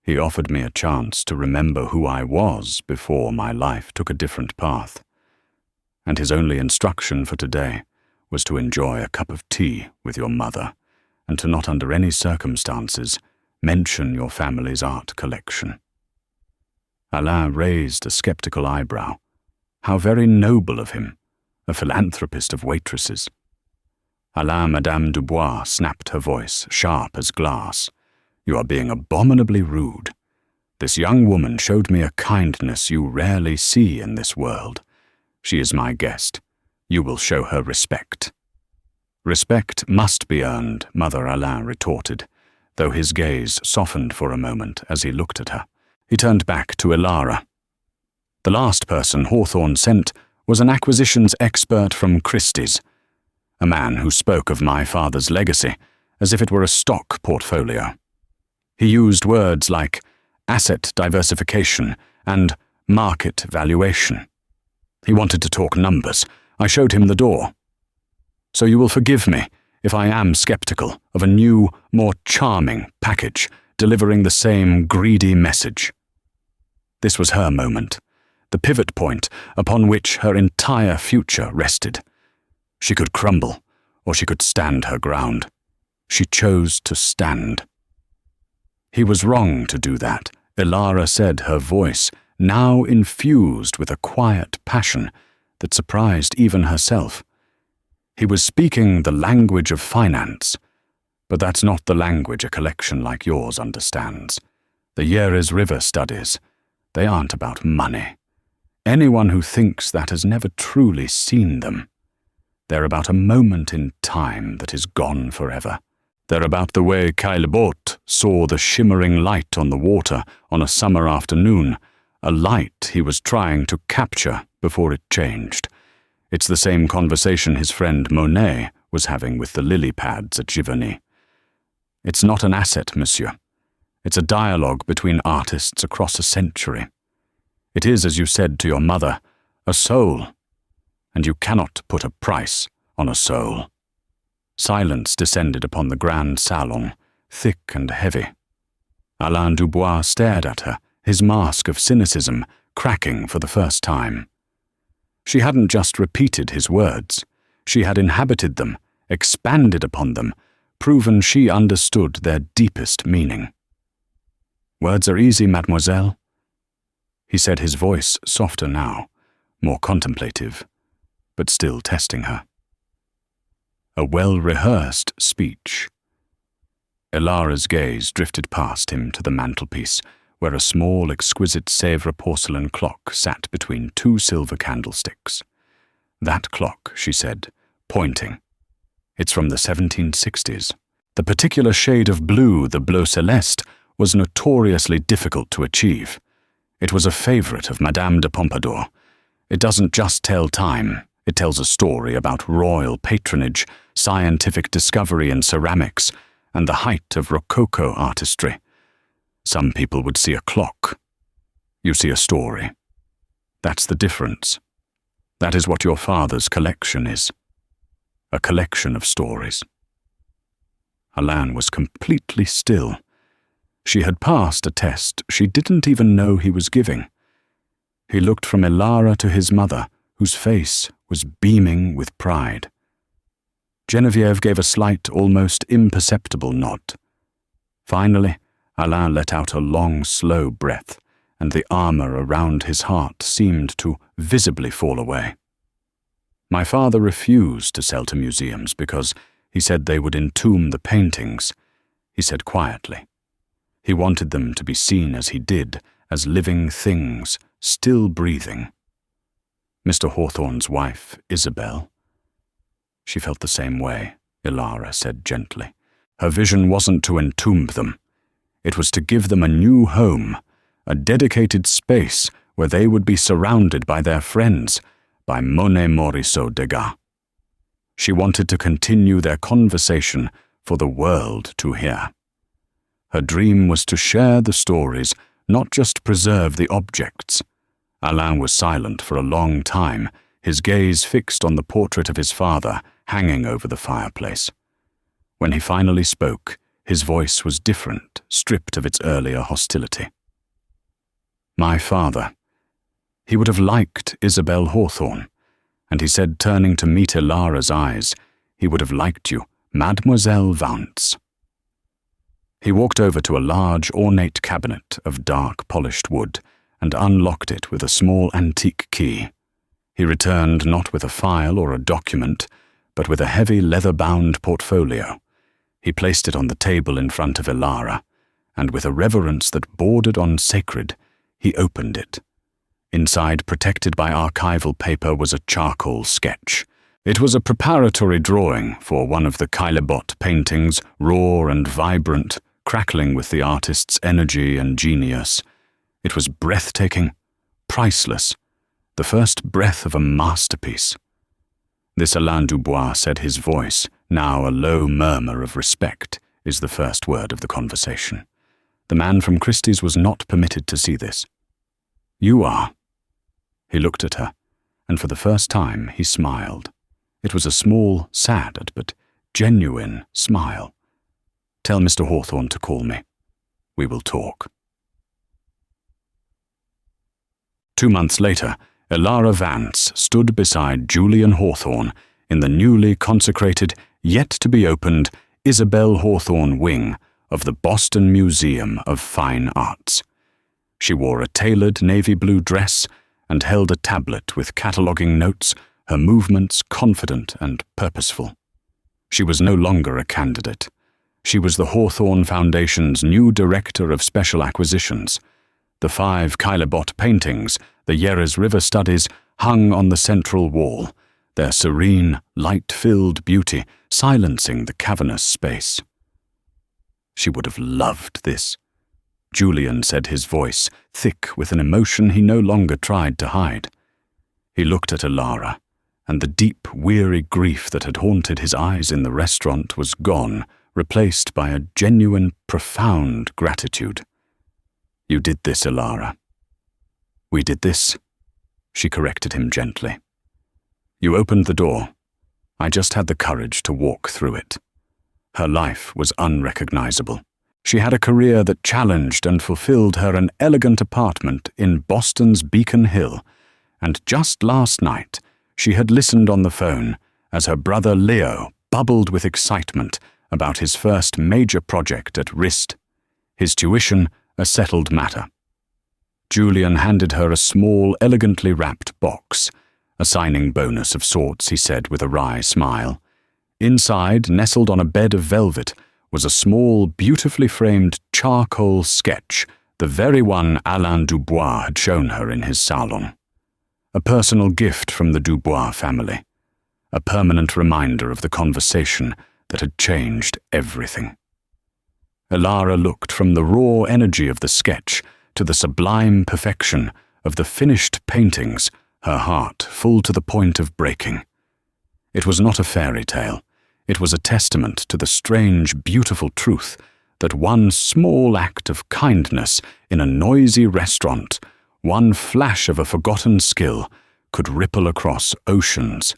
"He offered me a chance to remember who I was before my life took a different path. And his only instruction for today was to enjoy a cup of tea with your mother, and to not under any circumstances mention your family's art collection." Alain raised a skeptical eyebrow. How very noble of him, a philanthropist of waitresses. "Alain," Madame Dubois snapped her voice, sharp as glass. "You are being abominably rude. This young woman showed me a kindness you rarely see in this world. She is my guest. You will show her respect." "Respect must be earned," Mother Alain retorted, though his gaze softened for a moment as he looked at her. He turned back to Elara. "The last person Hawthorne sent was an acquisitions expert from Christie's, a man who spoke of my father's legacy as if it were a stock portfolio. He used words like asset diversification and market valuation. He wanted to talk numbers. I showed him the door. So you will forgive me if I am skeptical of a new, more charming package delivering the same greedy message. This was her moment, the pivot point upon which her entire future rested. She could crumble, or she could stand her ground. She chose to stand. He was wrong to do that, Elara said, her voice now infused with a quiet passion that surprised even herself. He was speaking the language of finance, but that's not the language a collection like yours understands. The Yeres River studies, they aren't about money. Anyone who thinks that has never truly seen them. They're about a moment in time that is gone forever. They're about the way Caillebotte saw the shimmering light on the water on a summer afternoon, a light he was trying to capture before it changed. It's the same conversation his friend Monet was having with the lily pads at Giverny. It's not an asset, monsieur. It's a dialogue between artists across a century. It is, as you said to your mother, a soul, and you cannot put a price on a soul. Silence descended upon the grand salon, thick and heavy. Alain Dubois stared at her, his mask of cynicism cracking for the first time. She hadn't just repeated his words. She had inhabited them, expanded upon them, proven she understood their deepest meaning. "Words are easy, mademoiselle," he said, his voice softer now, more contemplative, but still testing her. A well-rehearsed speech. Elara's gaze drifted past him to the mantelpiece, where a small, exquisite Sèvres porcelain clock sat between two silver candlesticks. "That clock," she said, pointing. "It's from the 1760s. The particular shade of blue, the bleu céleste, was notoriously difficult to achieve. It was a favorite of Madame de Pompadour. It doesn't just tell time, it tells a story about royal patronage, scientific discovery in ceramics, and the height of Rococo artistry. Some people would see a clock. You see a story. That's the difference. That is what your father's collection is. A collection of stories." Alain was completely still. She had passed a test she didn't even know he was giving. He looked from Elara to his mother, whose face was beaming with pride. Geneviève gave a slight, almost imperceptible nod. Finally, Alain let out a long, slow breath, and the armor around his heart seemed to visibly fall away. "My father refused to sell to museums because he said they would entomb the paintings," he said quietly. "He wanted them to be seen as he did, as living things, still breathing." Mr. Hawthorne's wife, Isabel. She felt the same way, Elara said gently. Her vision wasn't to entomb them. It was to give them a new home, a dedicated space where they would be surrounded by their friends, by Monet Morisot Degas. She wanted to continue their conversation for the world to hear. Her dream was to share the stories, not just preserve the objects. Alain was silent for a long time, his gaze fixed on the portrait of his father hanging over the fireplace. When he finally spoke, his voice was different, stripped of its earlier hostility. "My father. He would have liked Isabel Hawthorne, and he said, turning to meet Elara's eyes, he would have liked you, Mademoiselle Vance." He walked over to a large, ornate cabinet of dark, polished wood and unlocked it with a small antique key. He returned not with a file or a document, but with a heavy leather-bound portfolio. He placed it on the table in front of Elara, and with a reverence that bordered on sacred, he opened it. Inside, protected by archival paper, was a charcoal sketch. It was a preparatory drawing for one of the Caillebotte paintings, raw and vibrant, crackling with the artist's energy and genius. It was breathtaking, priceless, the first breath of a masterpiece. This Alain Dubois said, his voice, now a low murmur of respect, is the first word of the conversation. The man from Christie's was not permitted to see this. You are." He looked at her, and for the first time he smiled. It was a small, sad, but genuine smile. "Tell Mr. Hawthorne to call me. We will talk." 2 months later, Elara Vance stood beside Julian Hawthorne in the newly consecrated, yet-to-be-opened Isabel Hawthorne wing of the Boston Museum of Fine Arts. She wore a tailored navy blue dress and held a tablet with cataloguing notes, her movements confident and purposeful. She was no longer a candidate. She was the Hawthorne Foundation's new Director of Special Acquisitions. The 5 Caillebotte paintings, the Yerres River studies, hung on the central wall, their serene, light-filled beauty silencing the cavernous space. She would have loved this. Julian said, his voice thick with an emotion he no longer tried to hide. He looked at Elara, and the deep, weary grief that had haunted his eyes in the restaurant was gone, replaced by a genuine, profound gratitude. "You did this, Elara." "We did this," she corrected him gently. "You opened the door. I just had the courage to walk through it." Her life was unrecognizable. She had a career that challenged and fulfilled her an elegant apartment in Boston's Beacon Hill, and just last night she had listened on the phone as her brother Leo bubbled with excitement about his first major project at RIST, his tuition a settled matter. Julian handed her a small, elegantly wrapped box, a signing bonus of sorts, he said with a wry smile. Inside, nestled on a bed of velvet, was a small, beautifully framed charcoal sketch, the very one Alain Dubois had shown her in his salon. A personal gift from the Dubois family, a permanent reminder of the conversation that had changed everything. Elara looked from the raw energy of the sketch to the sublime perfection of the finished paintings, her heart full to the point of breaking. It was not a fairy tale. It was a testament to the strange, beautiful truth that one small act of kindness in a noisy restaurant, one flash of a forgotten skill, could ripple across oceans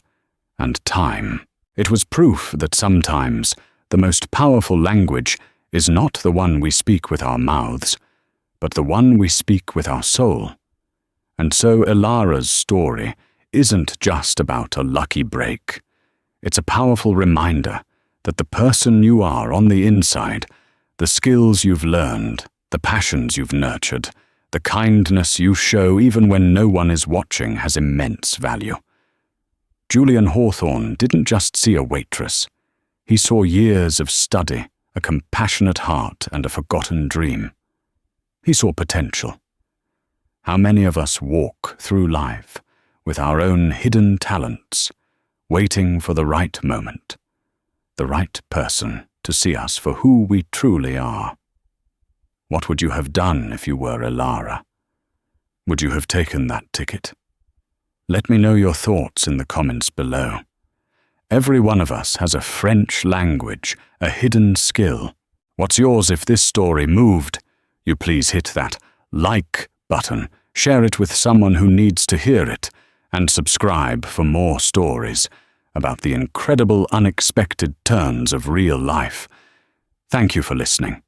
and time. It was proof that sometimes the most powerful language is not the one we speak with our mouths, but the one we speak with our soul. And so Elara's story isn't just about a lucky break. It's a powerful reminder that the person you are on the inside, the skills you've learned, the passions you've nurtured, the kindness you show even when no one is watching has immense value. Julian Hawthorne didn't just see a waitress. He saw years of study, a compassionate heart, and a forgotten dream. He saw potential. How many of us walk through life with our own hidden talents, waiting for the right moment, the right person to see us for who we truly are? What would you have done if you were Elara? Would you have taken that ticket? Let me know your thoughts in the comments below. Every one of us has a French language, a hidden skill. What's yours? If this story moved you, please hit that like button, share it with someone who needs to hear it, and subscribe for more stories about the incredible, unexpected turns of real life. Thank you for listening.